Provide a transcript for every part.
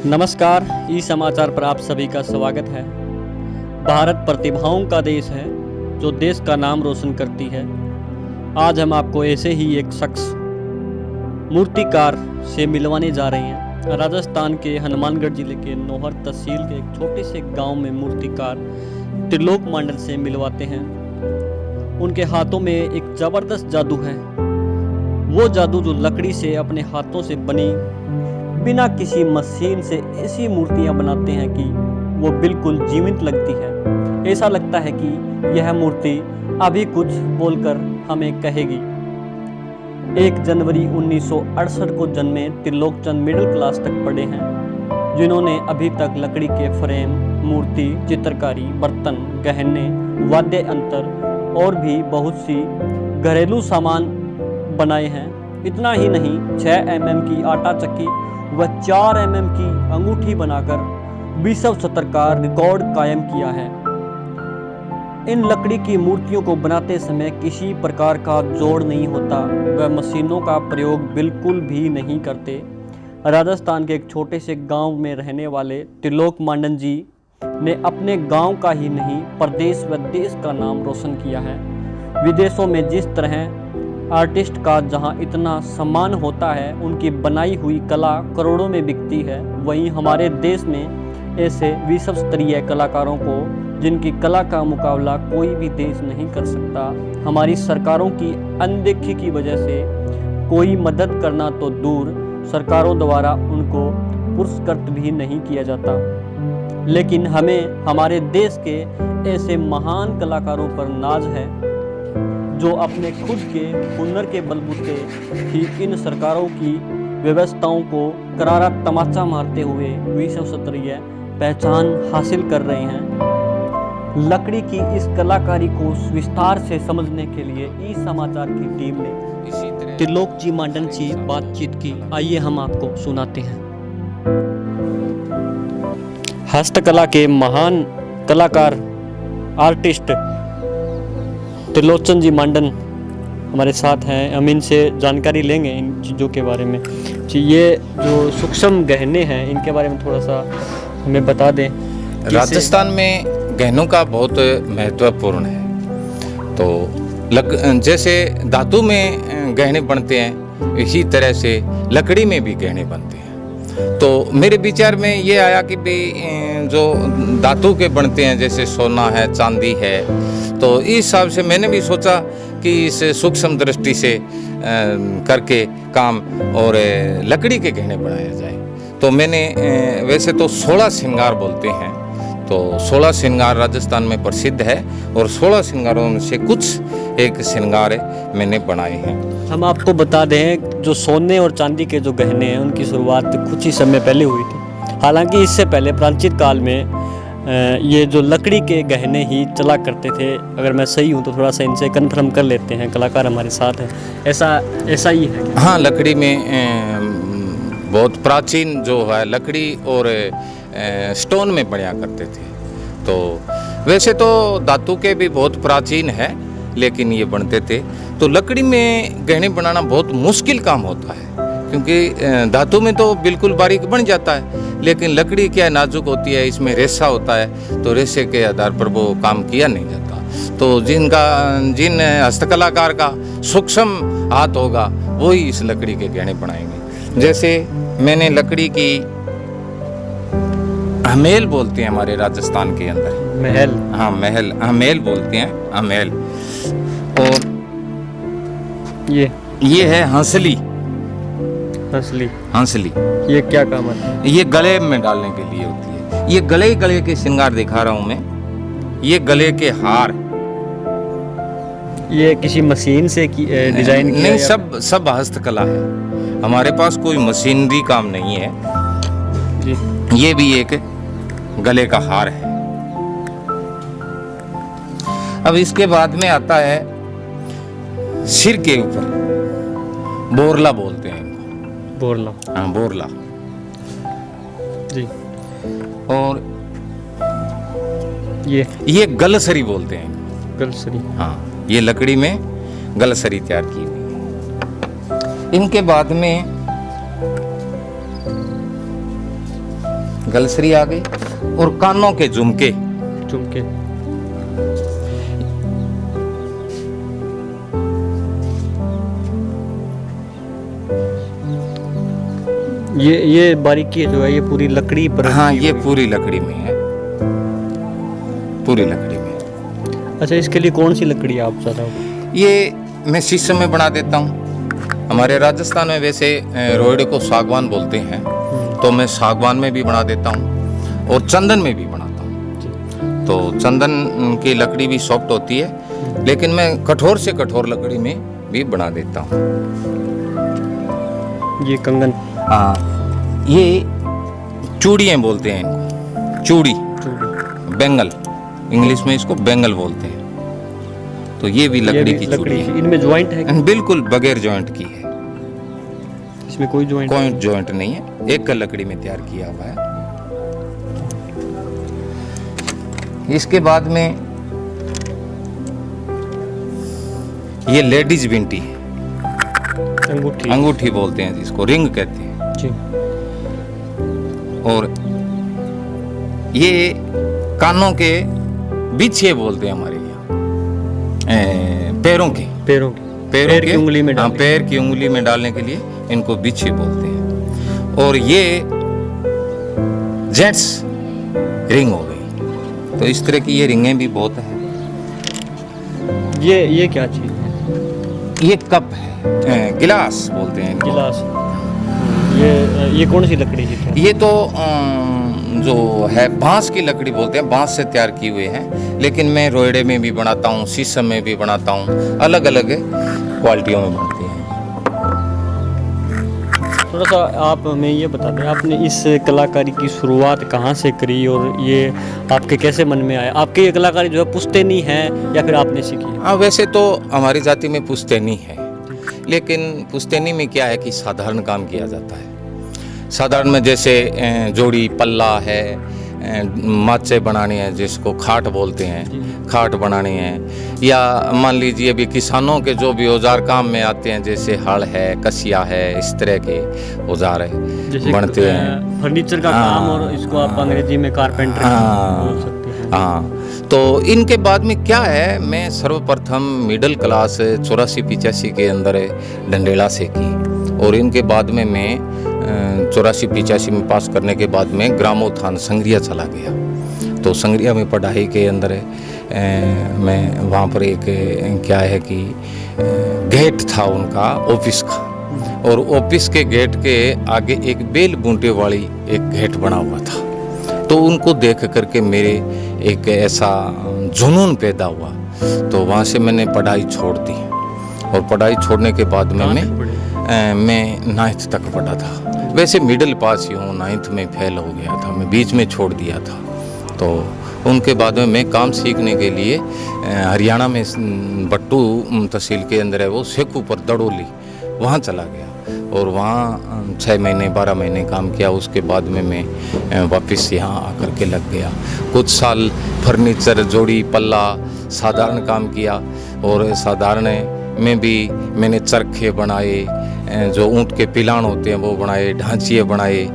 नमस्कार, ई समाचार पर आप सभी का स्वागत है। भारत प्रतिभाओं का देश है जो देश का नाम रोशन करती है। आज हम आपको ऐसे ही एक शख्स मूर्तिकार से मिलवाने जा रहे हैं। राजस्थान के हनुमानगढ़ जिले के नौहर तहसील के एक छोटे से गांव में मूर्तिकार त्रिलोक मंडल से मिलवाते हैं। उनके हाथों में एक ज़बरदस्त जादू है। वो जादू जो लकड़ी से अपने हाथों से बनी बिना किसी मशीन से ऐसी मूर्तियां बनाते हैं कि वो बिल्कुल जीवित लगती है। ऐसा लगता है कि यह मूर्ति अभी कुछ बोलकर हमें कहेगी। 1 जनवरी 1968 को जन्मे त्रिलोक चंद मिडिल क्लास तक पढ़े हैं, जिन्होंने अभी तक लकड़ी के फ्रेम, मूर्ति, चित्रकारी, बर्तन, गहने, वाद्य यंत्र और भी बहुत सी घरेलू सामान बनाए हैं। इतना ही नहीं, 6 mm की आटा चक्की व 4 mm की अंगूठी बनाकर विश्व स्तर का रिकॉर्ड कायम किया है। इन लकड़ी की मूर्तियों को बनाते समय किसी प्रकार का जोड़ नहीं होता। वह मशीनों का प्रयोग बिल्कुल भी नहीं करते। राजस्थान के एक छोटे से गांव में रहने वाले त्रिलोक मंडल जी ने अपने गांव का ही नहीं, प्रदेश व देश का नाम रोशन किया है। विदेशों में जिस तरह आर्टिस्ट का जहां इतना सम्मान होता है, उनकी बनाई हुई कला करोड़ों में बिकती है, वहीं हमारे देश में ऐसे विश्व स्तरीय कलाकारों को, जिनकी कला का मुकाबला कोई भी देश नहीं कर सकता, हमारी सरकारों की अनदेखी की वजह से कोई मदद करना तो दूर, सरकारों द्वारा उनको पुरस्कृत भी नहीं किया जाता। लेकिन हमें हमारे देश के ऐसे महान कलाकारों पर नाज है जो अपने खुद के हुनर के बलबूते ही इन सरकारों की व्यवस्थाओं को करारा तमाचा मारते हुए विश्व स्तरीय पहचान हासिल कर रहे हैं। लकड़ी की इस कलाकारी को विस्तार से समझने के लिए ई समाचार की टीम ने त्रिलोक जी मंडल से बातचीत की। आइए हम आपको सुनाते हैं। हस्तकला के महान कलाकार आर्टिस्ट त्रिलोचन जी मंडल हमारे साथ हैं। हम इनसे जानकारी लेंगे इन चीज़ों के बारे में। ये जो सूक्ष्म गहने हैं, इनके बारे में थोड़ा सा हमें बता दें। राजस्थान में गहनों का बहुत महत्वपूर्ण है। तो जैसे धातु में गहने बनते हैं, इसी तरह से लकड़ी में भी गहने बनते हैं। तो मेरे विचार में ये आया कि भाई जो धातु के बनते हैं, जैसे सोना है, चांदी है, तो इस हिसाब से मैंने भी सोचा कि इस सूक्ष्म दृष्टि से करके काम और लकड़ी के गहने बनाया जाए। तो मैंने वैसे तो 16 श्रृंगार बोलते हैं, तो 16 श्रृंगार राजस्थान में प्रसिद्ध है और 16 श्रृंगारों में से कुछ एक श्रृंगार मैंने बनाए हैं। हम आपको बता दें, जो सोने और चांदी के जो गहने हैं, उनकी शुरुआत कुछ ही समय पहले हुई थी। हालांकि इससे पहले प्राचीन काल में ये जो लकड़ी के गहने ही चला करते थे। अगर मैं सही हूँ तो थोड़ा सा इनसे कन्फर्म कर लेते हैं, कलाकार हमारे साथ हैं। ऐसा ही है। हाँ, लकड़ी में बहुत प्राचीन जो है लकड़ी और स्टोन में बनाया करते थे। तो वैसे तो धातु के भी बहुत प्राचीन है, लेकिन ये बनते थे। तो लकड़ी में गहने बनाना बहुत मुश्किल काम होता है, क्योंकि धातु में तो बिल्कुल बारीक बन जाता है, लेकिन लकड़ी क्या नाजुक होती है, इसमें रेशा होता है, तो रेशे के आधार पर वो काम किया नहीं जाता। तो जिन हस्तकलाकार का सूक्ष्म हाथ होगा, वही इस लकड़ी के गहने बनाएंगे। जैसे मैंने लकड़ी की अमेल बोलते हैं हमारे राजस्थान के अंदर। महल? हाँ, महल, अमेल बोलते हैं, अमेल। और ये है हंसली। हंसली ये क्या काम है? ये गले में डालने के लिए होती है। ये गले के श्रृंगार दिखा रहा हूँ मैं। ये गले के हार, ये किसी मशीन से डिजाइन किया? नहीं, सब हस्तकला है। हमारे पास कोई मशीनरी काम नहीं है जी। ये भी एक गले का हार है। अब इसके बाद में आता है सिर के ऊपर, बोरला बोलते हैं। बोरला? हाँ, बोरला जी। और ये गलसरी बोलते हैं। गलसरी? हाँ, ये लकड़ी में गलसरी तैयार की हुई है। इनके बाद में गलसरी आ गई, और कानों के झुमके। झुमके। ये बारीकी जो है ये पूरी लकड़ी पर। हाँ, ये पूरी लकड़ी में है, पूरी लकड़ी में। अच्छा, इसके लिए कौन सी लकड़ी आप ज़्यादा? ये मैं शीशम में बना देता हूँ। हमारे राजस्थान में वैसे रोहिड़े को सागवान बोलते हैं, तो मैं सागवान में भी बना देता हूँ और चंदन में भी बनाता हूँ। तो चंदन की लकड़ी भी सॉफ्ट होती है, लेकिन मैं कठोर से कठोर लकड़ी में भी बना देता हूँ। ये कंगन। हाँ, ये चूड़ियाँ बोलते हैं इनको, चूड़ी, बेंगल, इंग्लिश में इसको बेंगल बोलते हैं। तो ये भी लकड़ी की चूड़ी है। इनमें जॉइंट है? बिल्कुल बगैर जॉइंट की है, इसमें कोई जॉइंट? कोई जॉइंट नहीं है, एक लकड़ी में तैयार किया हुआ है। इसके बाद में ये लेडीज बिंटी है, अंगूठी। अंगूठी बोलते हैं जिसको, रिंग कहते हैं जी। और ये कानों के बिछे बोलते हैं हमारे यहाँ, पैरों के पैर की उंगली में हाँ, पैर की उंगली में डालने के लिए इनको बिछे बोलते हैं। और ये जेंट्स रिंग हो गई। तो इस तरह की ये रिंगें भी बहुत है। ये क्या चीज है? ये कप है, गिलास बोलते हैं इनको। गिलास। ये कौन सी लकड़ी की है? ये तो जो है बांस की लकड़ी बोलते हैं, बांस से तैयार किए हुए हैं, लेकिन मैं रोहिड़े में भी बनाता हूँ, शीशम में भी बनाता हूँ, अलग अलग क्वालिटियों में बनती हैं। थोड़ा सा आप हमें ये बता दें, आपने इस कलाकारी की शुरुआत कहाँ से करी और ये आपके कैसे मन में आया? आपकी ये कलाकारी जो है पुश्तैनी है या फिर आपने सीखी? हाँ, वैसे तो हमारी जाति में पुश्तैनी है, लेकिन पुश्तैनी में क्या है कि साधारण काम किया जाता है। साधारण में जैसे जोड़ी, पल्ला है, माचे बनाने हैं जिसको खाट बोलते हैं, खाट बनाने हैं, या मान लीजिए भी किसानों के जो भी औजार काम में आते हैं, जैसे हल है, कसिया है, इस तरह के औजार बनते हैं। फर्नीचर का काम, और इसको आप अंग्रेजी में कारपेंटर बोल सकते हैं। हाँ, तो इनके बाद में क्या है, मैं सर्वप्रथम मिडिल क्लास 84-85 के अंदर डंडेला से की, और इनके बाद में मैं 84-85 में पास करने के बाद में ग्रामोत्थान संग्रिया चला गया। तो संग्रिया में पढ़ाई के अंदर मैं वहाँ पर एक क्या है कि गेट था उनका ऑफिस का, और ऑफिस के गेट के आगे एक बेल बूंटे वाली एक गेट बना हुआ था। तो उनको देख करके मेरे एक ऐसा जुनून पैदा हुआ, तो वहाँ से मैंने पढ़ाई छोड़ दी, और पढ़ाई छोड़ने के बाद में मैं 9th तक पढ़ा था। वैसे मिडिल पास ही हूँ, 9th में फेल हो गया था, मैं बीच में छोड़ दिया था। तो उनके बाद में मैं काम सीखने के लिए हरियाणा में बट्टू तहसील के अंदर है वो शेखुपुर दड़ोली, वहाँ चला गया, और वहाँ 6 महीने 12 महीने काम किया। उसके बाद में मैं वापस यहाँ आकर के लग गया। कुछ साल फर्नीचर, जोड़ी, पल्ला, साधारण काम किया, और साधारण में भी मैंने चरखे बनाए, जो ऊँट के पिलान होते हैं वो बनाए, ढांचिए बनाए,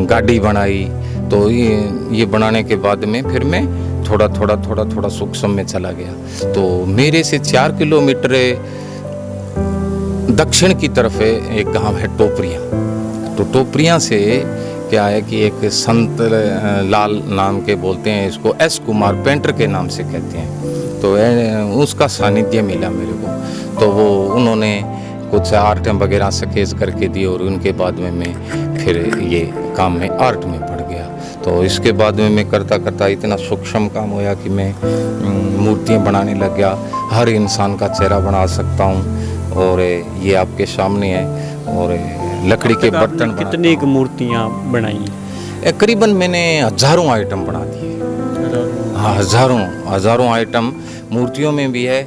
गाड़ी बनाई। तो ये बनाने के बाद में फिर मैं थोड़ा सूक्ष्म में चला गया। तो मेरे से 4 किलोमीटर दक्षिण की तरफ एक गांव है टोपरिया। तो टोपरिया से क्या है कि एक संत लाल नाम के बोलते हैं इसको, एस कुमार पेंटर के नाम से कहते हैं। तो उसका सानिध्य मिला मेरे को, तो वो उन्होंने कुछ आर्ट वगैरह सकेज करके दिए, और उनके बाद में मैं फिर ये काम में आर्ट में पड़ गया। तो इसके बाद में मैं करता करता इतना सूक्ष्म काम होया कि मैं मूर्तियाँ बनाने लग गया। हर इंसान का चेहरा बना सकता हूँ, और ये आपके सामने है। और लकड़ी के बर्तन, कितनी मूर्तियाँ बनाई? करीबन मैंने हजारों आइटम बना दिए। हाँ, हजारों आइटम मूर्तियों में भी है,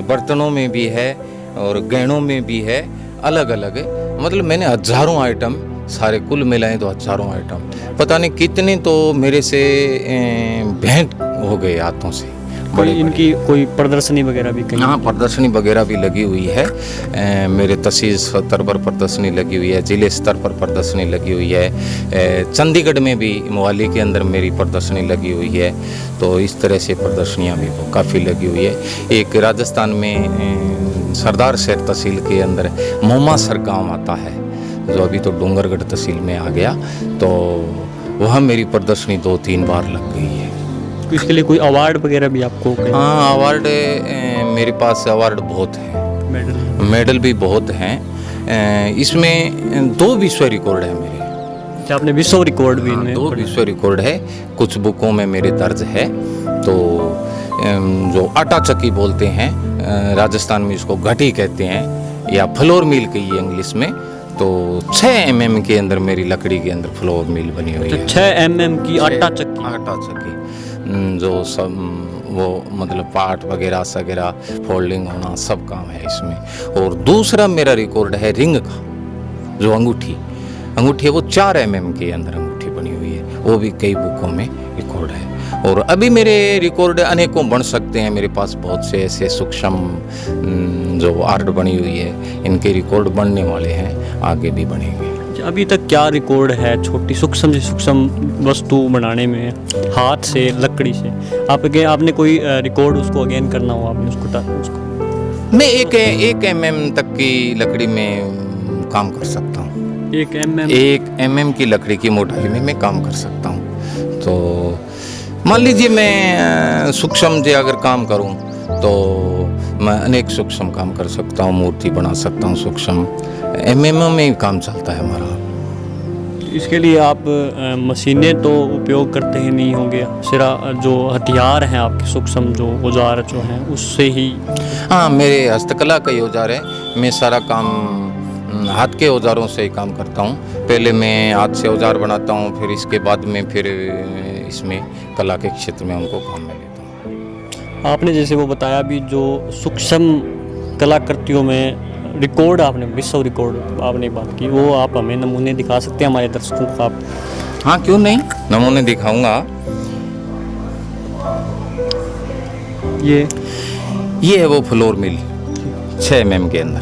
बर्तनों में भी है, और गहनों में भी है, अलग अलग है। मतलब मैंने हजारों आइटम सारे कुल मिलाएं तो हजारों आइटम, पता नहीं कितने तो मेरे से भेंट हो गए हाथों से, बड़े इनकी कोई प्रदर्शनी वगैरह भी कहीं? यहाँ प्रदर्शनी वगैरह भी लगी हुई है। मेरे तहसील स्तर पर प्रदर्शनी लगी हुई है, जिले स्तर पर प्रदर्शनी लगी हुई है, चंडीगढ़ में भी मोहाली के अंदर मेरी प्रदर्शनी लगी हुई है। तो इस तरह से प्रदर्शनियाँ भी काफ़ी लगी हुई है। एक राजस्थान में सरदार शहर तहसील के अंदर मोमासर गाँव आता है, जो अभी तो डूंगरगढ़ तहसील में आ गया, तो वहाँ मेरी प्रदर्शनी 2-3 बार लग गई है। तो इसके लिए कोई अवार्ड वगैरह भी आपको कहीं? हाँ, अवार्ड मेरे पास अवार्ड बहुत हैं, मेडल भी बहुत हैं। इसमें 2 विश्व रिकॉर्ड है मेरे। क्या आपने विश्व रिकॉर्ड भी? 2 विश्व रिकॉर्ड है, कुछ बुकों में मेरे दर्ज है। तो जो आटा चक्की बोलते हैं, राजस्थान में इसको घटी कहते हैं, या फ्लोर मिल कही इंग्लिश में। तो 6 mm के अंदर मेरी लकड़ी के अंदर फ्लोर मिल बनी हुई है। 6 mm की आटा चक्की? जो सब वो मतलब पार्ट वगैरह सगैरह फोल्डिंग होना सब काम है इसमें। और दूसरा मेरा रिकॉर्ड है रिंग का, जो अंगूठी है, वो 4 mm के अंदर अंगूठी बनी हुई है, वो भी कई बुकों में रिकॉर्ड है। और अभी मेरे रिकॉर्ड अनेकों बन सकते हैं, मेरे पास बहुत से ऐसे सूक्ष्म जो आर्ट बनी हुई है, इनके रिकॉर्ड बनने वाले हैं, आगे भी बनेंगे। अभी तक क्या रिकॉर्ड है छोटी सूक्ष्म से सूक्ष्म वस्तु बनाने में, हाथ से, लकड़ी से? आपने कोई रिकॉर्ड उसको अगेन करना हो, आपने उसको मैं 1 mm तक की लकड़ी में काम कर सकता हूँ। 1 mm की लकड़ी की मोटाई में मैं काम कर सकता हूँ। तो मान लीजिए मैं सूक्ष्म से अगर काम करूँ तो मैं अनेक सूक्ष्म काम कर सकता हूँ, मूर्ति बना सकता हूँ सूक्ष्म। mm में काम चलता है हमारा। इसके लिए आप मशीनें तो उपयोग करते ही नहीं होंगे, सिर्फ जो हथियार हैं आपके सूक्ष्म जो औजार जो हैं उससे ही? हाँ, मेरे हस्तकला का औजार है, मैं सारा काम हाथ के औजारों से ही काम करता हूँ। पहले मैं हाथ से औजार बनाता हूँ, फिर इसके बाद में फिर इसमें कला के क्षेत्र में उनको काम में लेता हूँ। आपने जैसे वो बताया भी, जो सूक्ष्म कलाकृतियों में रिकॉर्ड आपने, विश्व रिकॉर्ड आपने बात की, वो आप हमें नमूने दिखा सकते हैं हमारे दर्शकों को आप? हाँ, क्यों नहीं, नमूने दिखाऊंगा। ये है वो फ्लोर मिल 6 mm के अंदर,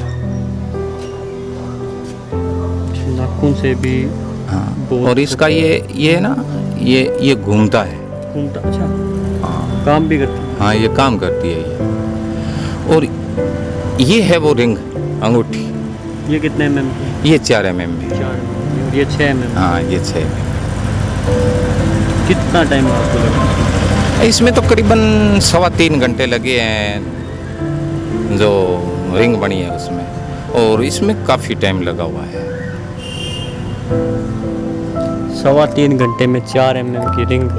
नाखून से भी। हाँ, और इसका ये है ना, ये घूमता है। अच्छा, हाँ, काम भी करती है? हाँ, ये काम करती है ये। और ये है वो रिंग अंगूठी। ये कितने mm की? ये 4 mm में। 4 mm। और ये 6 mm? हाँ, ये 6 mm। कितना टाइम आपको लगा? इसमें तो करीबन 3.25 घंटे लगे हैं, जो रिंग बनी है उसमें, और इसमें काफ़ी टाइम लगा हुआ है। 3.25 घंटे में 4 mm की रिंग,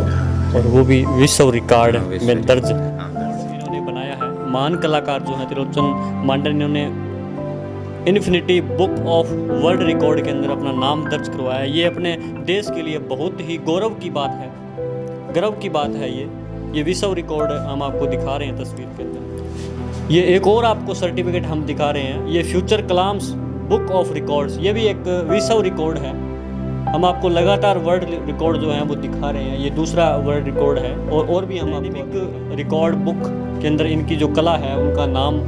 और वो भी विश्व रिकॉर्ड में दर्ज इन्होंने बनाया है। महान कलाकार जो हैं त्रिलोचन मांडर, इन्होंने infinity book of world record के अंदर अपना नाम दर्ज करवाया है। ये अपने देश के लिए बहुत ही गौरव की बात है, गर्व की बात है। ये विश्व रिकॉर्ड हम आपको दिखा रहे हैं तस्वीर के अंदर। ये एक और आपको सर्टिफिकेट हम दिखा रहे हैं, ये future Kalam's book of records, ये भी एक विश्व रिकॉर्ड है। हम आपको लगातार वर्ल्ड रिकॉर्ड जो है वो दिखा रहे हैं, ये दूसरा वर्ल्ड रिकॉर्ड है। और भी हम आपको रिकॉर्ड बुक के अंदर इनकी जो कला है उनका नाम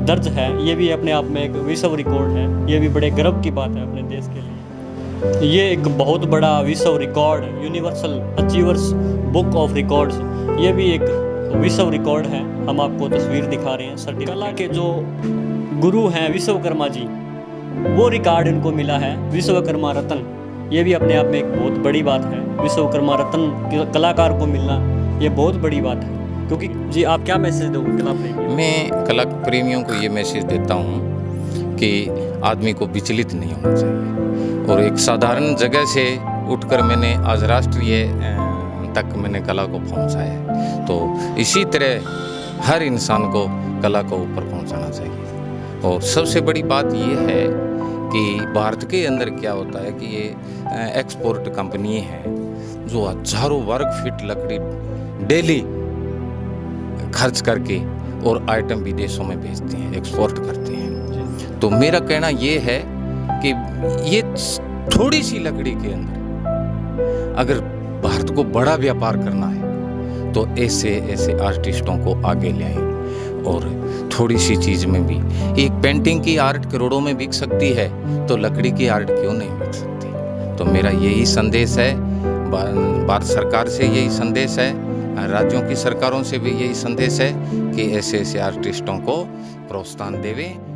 दर्ज है, ये भी अपने आप में एक विश्व रिकॉर्ड है। ये भी बड़े गर्व की बात है अपने देश के लिए। ये एक बहुत बड़ा विश्व record, universal achievers book of records, ये भी एक विश्व रिकॉर्ड है। हम आपको तस्वीर दिखा रहे हैं। कला के जो गुरु हैं विश्वकर्मा जी, वो रिकॉर्ड इनको मिला है, विश्वकर्मा रत्न। ये भी अपने आप में एक बहुत बड़ी बात है। विश्वकर्मा रत्न कलाकार को मिलना ये बहुत बड़ी बात है। क्योंकि जी, आप क्या मैसेज दोगे कला प्रेमियों? मैं कला प्रेमियों को ये मैसेज देता हूँ कि आदमी को विचलित नहीं होना चाहिए, और एक साधारण जगह से उठकर मैंने आज राष्ट्रीय तक मैंने कला को पहुँचाया। तो इसी तरह हर इंसान को कला को ऊपर पहुँचाना चाहिए। और सबसे बड़ी बात ये है कि भारत के अंदर क्या होता है कि ये एक्सपोर्ट कंपनी है जो हजारों वर्ग फीट लकड़ी डेली खर्च करके और आइटम विदेशों में भेजते हैं, एक्सपोर्ट करते हैं। तो मेरा कहना ये है कि ये थोड़ी सी लकड़ी के अंदर अगर भारत को बड़ा व्यापार करना है तो ऐसे ऐसे आर्टिस्टों को आगे ले आएं। और थोड़ी सी चीज़ में भी, एक पेंटिंग की आर्ट करोड़ों में बिक सकती है, तो लकड़ी की आर्ट क्यों नहीं बिक सकती। तो मेरा यही संदेश है, भारत सरकार से यही संदेश है, राज्यों की सरकारों से भी यही संदेश है कि ऐसे ऐसे आर्टिस्टों को प्रोत्साहन देवें।